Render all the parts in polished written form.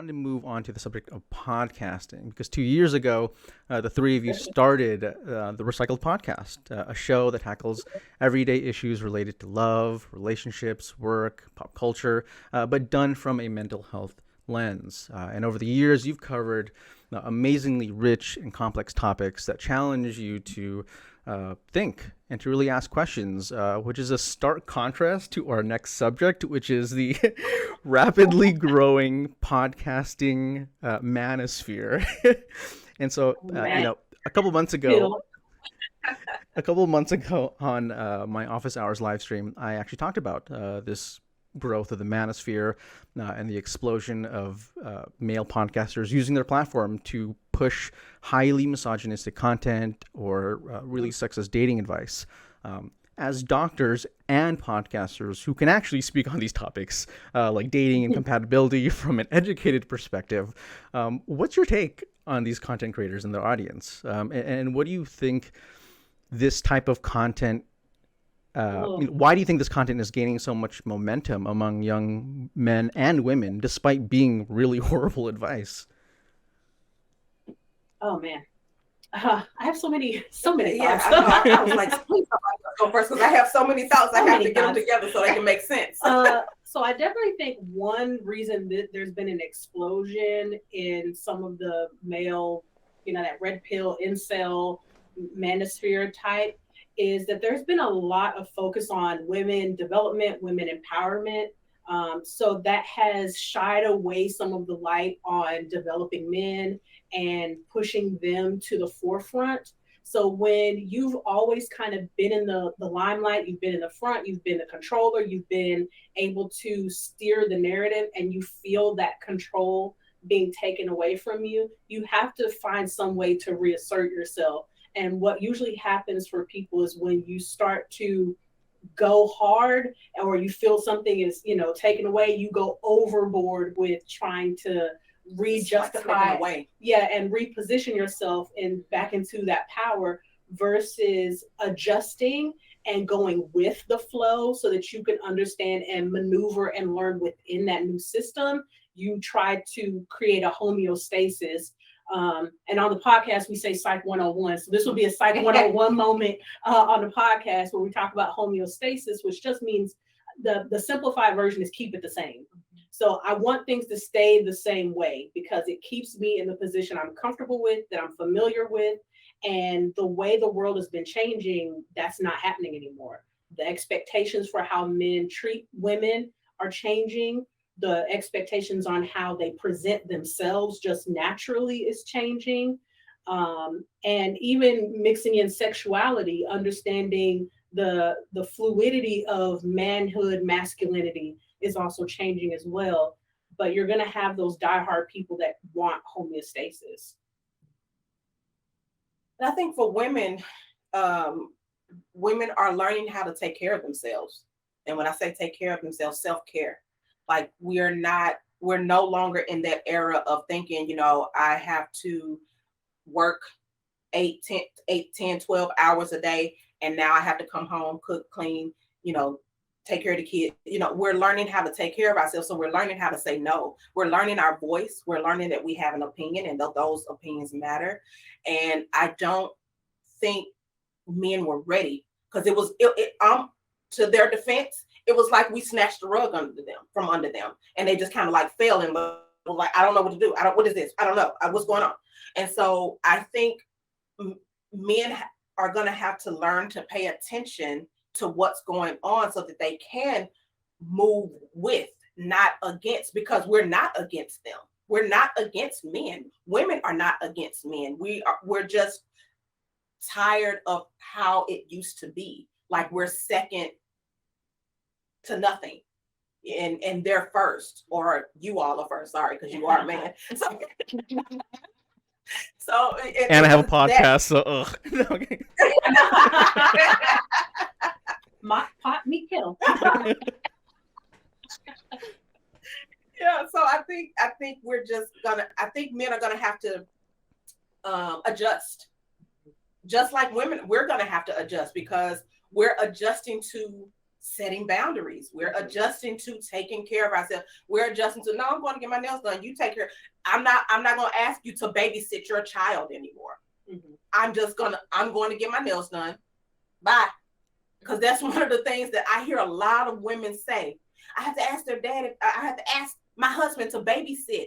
wanted to move on to the subject of podcasting because 2 years ago, the three of you started the RePsychled podcast, a show that tackles everyday issues related to love, relationships, work, pop culture, but done from a mental health lens. And over the years, you've covered amazingly rich and complex topics that challenge you to think and to really ask questions, which is a stark contrast to our next subject, which is the rapidly growing podcasting manosphere. And so, a couple months ago on my office hours live stream, I actually talked about this growth of the manosphere and the explosion of male podcasters using their platform to push highly misogynistic content or really sexist dating advice. As doctors and podcasters who can actually speak on these topics, like dating and compatibility from an educated perspective, what's your take on these content creators and their audience? And what do you think this type of content why do you think this content is gaining so much momentum among young men and women, despite being really horrible advice? Oh man, I have so many thoughts. I was like, please go first because I have so many thoughts. I have to get them together so they can make sense. So I definitely think one reason that there's been an explosion in some of the male, that red pill incel manosphere type, is that there's been a lot of focus on women development, women empowerment. So that has shied away some of the light on developing men and pushing them to the forefront. So when you've always kind of been in the limelight, you've been in the front, you've been the controller, you've been able to steer the narrative, and you feel that control being taken away from you, you have to find some way to reassert yourself. And what usually happens for people is when you start to go hard or you feel something is, taken away, you go overboard with trying to re-justify, and reposition yourself back into that power versus adjusting and going with the flow so that you can understand and maneuver and learn within that new system. You try to create a homeostasis. And on the podcast, we say Psych 101. So this will be a Psych 101 moment on the podcast where we talk about homeostasis, which just means the simplified version is keep it the same. So I want things to stay the same way because it keeps me in the position I'm comfortable with, that I'm familiar with. And the way the world has been changing, that's not happening anymore. The expectations for how men treat women are changing. The expectations on how they present themselves just naturally is changing. And even mixing in sexuality, understanding the fluidity of manhood, masculinity is also changing as well. But you're going to have those diehard people that want homeostasis. And I think for women, women are learning how to take care of themselves. And when I say take care of themselves, self-care. Like we're no longer in that era of thinking, I have to work 8, 10, 12 hours a day. And now I have to come home, cook, clean, take care of the kid. We're learning how to take care of ourselves. So we're learning how to say no. We're learning our voice. We're learning that we have an opinion and those opinions matter. And I don't think men were ready because it was, to their defense, it was like we snatched the rug from under them. And they just kind of like fell and were like, I don't know what to do. What is this? I don't know. What's going on? And so I think men are going to have to learn to pay attention to what's going on so that they can move with, not against, because we're not against them. We're not against men. Women are not against men. We're just tired of how it used to be. Like we're second to nothing. And they're first, or you all are first. Sorry, because you are a man. And I have a podcast, okay. My pot, me kill. Yeah, so I think men are gonna have to adjust. Just like women, we're gonna have to adjust because we're adjusting to setting boundaries. We're adjusting to taking care of ourselves. We're adjusting to, no, I'm going to get my nails done. You take care. I'm not going to ask you to babysit your child anymore. I'm going to get my nails done. Bye. Because that's one of the things that I hear a lot of women say. I have to ask their dad. I have to ask my husband to babysit.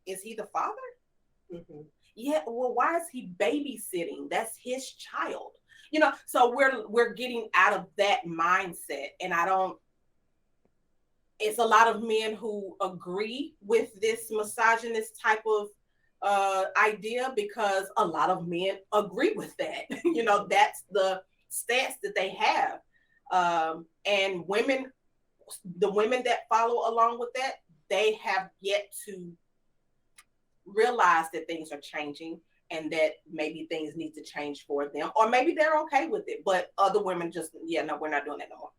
Is he the father? Yeah. Well, why is he babysitting? That's his child. So we're getting out of that mindset, and it's a lot of men who agree with this misogynist type of idea, because a lot of men agree with that. That's the stance that they have. And the women that follow along with that, they have yet to realize that things are changing, and that maybe things need to change for them, or maybe they're okay with it, but other women just, no, we're not doing that no more.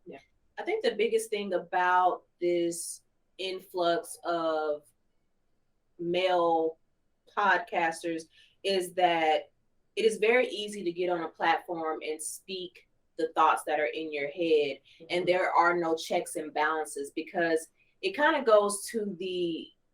Yeah. I think the biggest thing about this influx of male podcasters is that it is very easy to get on a platform and speak the thoughts that are in your head, and there are no checks and balances, because it kind of goes to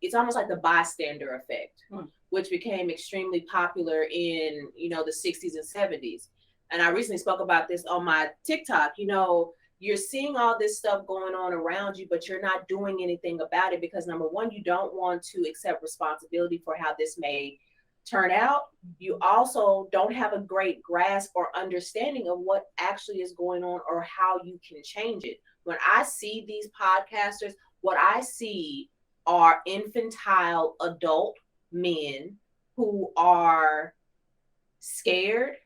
it's almost like the bystander effect, which became extremely popular in, the 60s and 70s. And I recently spoke about this on my TikTok. You're seeing all this stuff going on around you, but you're not doing anything about it because, number one, you don't want to accept responsibility for how this may turn out. You also don't have a great grasp or understanding of what actually is going on or how you can change it. When I see these podcasters, what I see are infantile adult men who are scared,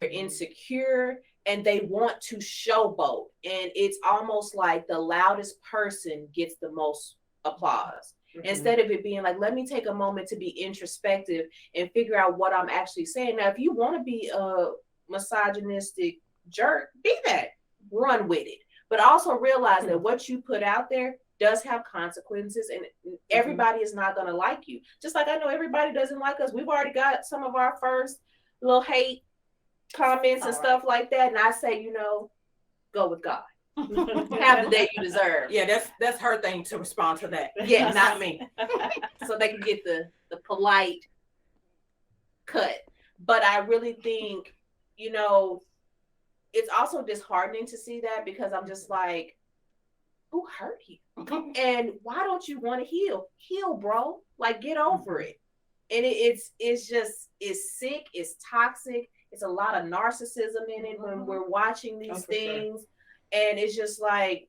they're insecure, and they want to showboat. And it's almost like the loudest person gets the most applause. Instead of it being like, let me take a moment to be introspective and figure out what I'm actually saying. Now, if you want to be a misogynistic jerk, be that. Run with it. But also realize that what you put out there does have consequences, and everybody is not going to like you. Just like I know everybody doesn't like us. We've already got some of our first little hate comments and stuff like that. And I say, go with God. Have the day you deserve. Yeah, that's her thing to respond to that. Yeah, not me. So they can get the polite cut. But I really think, it's also disheartening to see that, because I'm just like, who hurt you? And why don't you want to heal? Heal, bro. Like, get over it. And it's sick, it's toxic, it's a lot of narcissism in it when we're watching these things. Sure. And it's just like,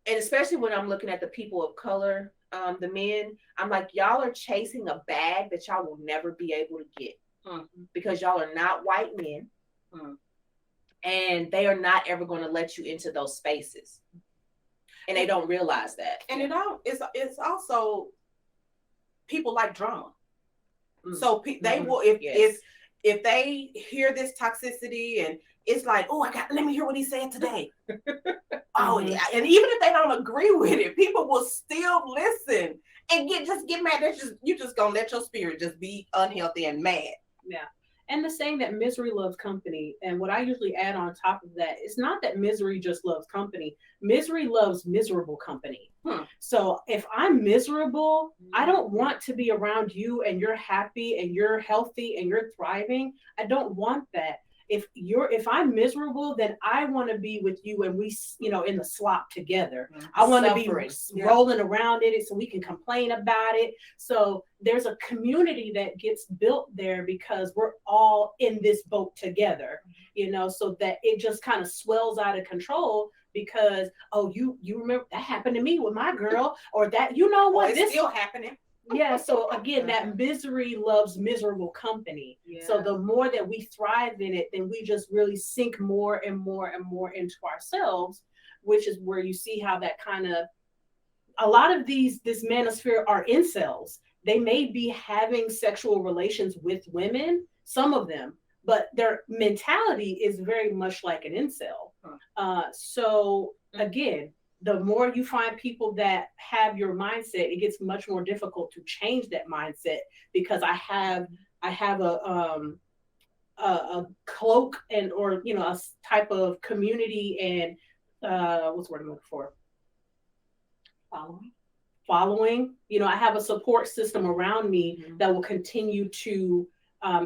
and especially when I'm looking at the people of color, the men, I'm like, y'all are chasing a bag that y'all will never be able to get, because y'all are not white men, and they are not ever going to let you into those spaces. And they don't realize that. And it's also, people like drama. So they will, if they hear this toxicity and it's like, oh, let me hear what he said today. Oh, yeah. And even if they don't agree with it, people will still listen and get mad. You just gonna let your spirit just be unhealthy and mad. Yeah. And the saying that misery loves company. And what I usually add on top of that, it's not that misery just loves company. Misery loves miserable company. So if I'm miserable, I don't want to be around you and you're happy and you're healthy and you're thriving. I don't want that. If I'm miserable, then I want to be with you and we, in the slop together. I want to be rolling around in it so we can complain about it. So there's a community that gets built there because we're all in this boat together, so that it just kind of swells out of control because, oh, you remember that happened to me with my girl, or that, what, it's still happening. Yeah. So again, that misery loves miserable company. Yeah. So the more that we thrive in it, then we just really sink more and more and more into ourselves, which is where you see how that kind of, a lot of this manosphere are incels. They may be having sexual relations with women, some of them, but their mentality is very much like an incel. So again, the more you find people that have your mindset, it gets much more difficult to change that mindset, because I have a cloak and or a type of community and what's the word I'm looking for? Following. I have a support system around me that will continue to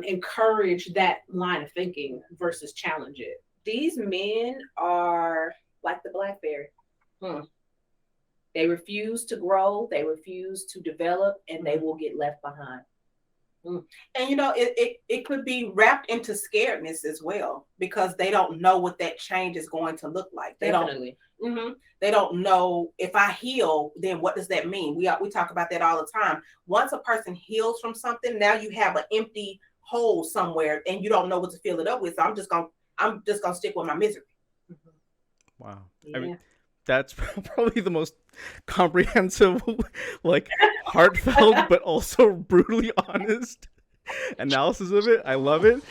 encourage that line of thinking versus challenge it. These men are like the blackberry. They refuse to grow, they refuse to develop, and they will get left behind. And it could be wrapped into scaredness as well, because they don't know what that change is going to look like. Definitely. They don't know, if I heal, then what does that mean? We talk about that all the time. Once a person heals from something, now you have an empty hole somewhere and you don't know what to fill it up with. So I'm just gonna stick with my misery. Wow. Yeah. I mean, that's probably the most comprehensive, like heartfelt, but also brutally honest analysis of it. I love it.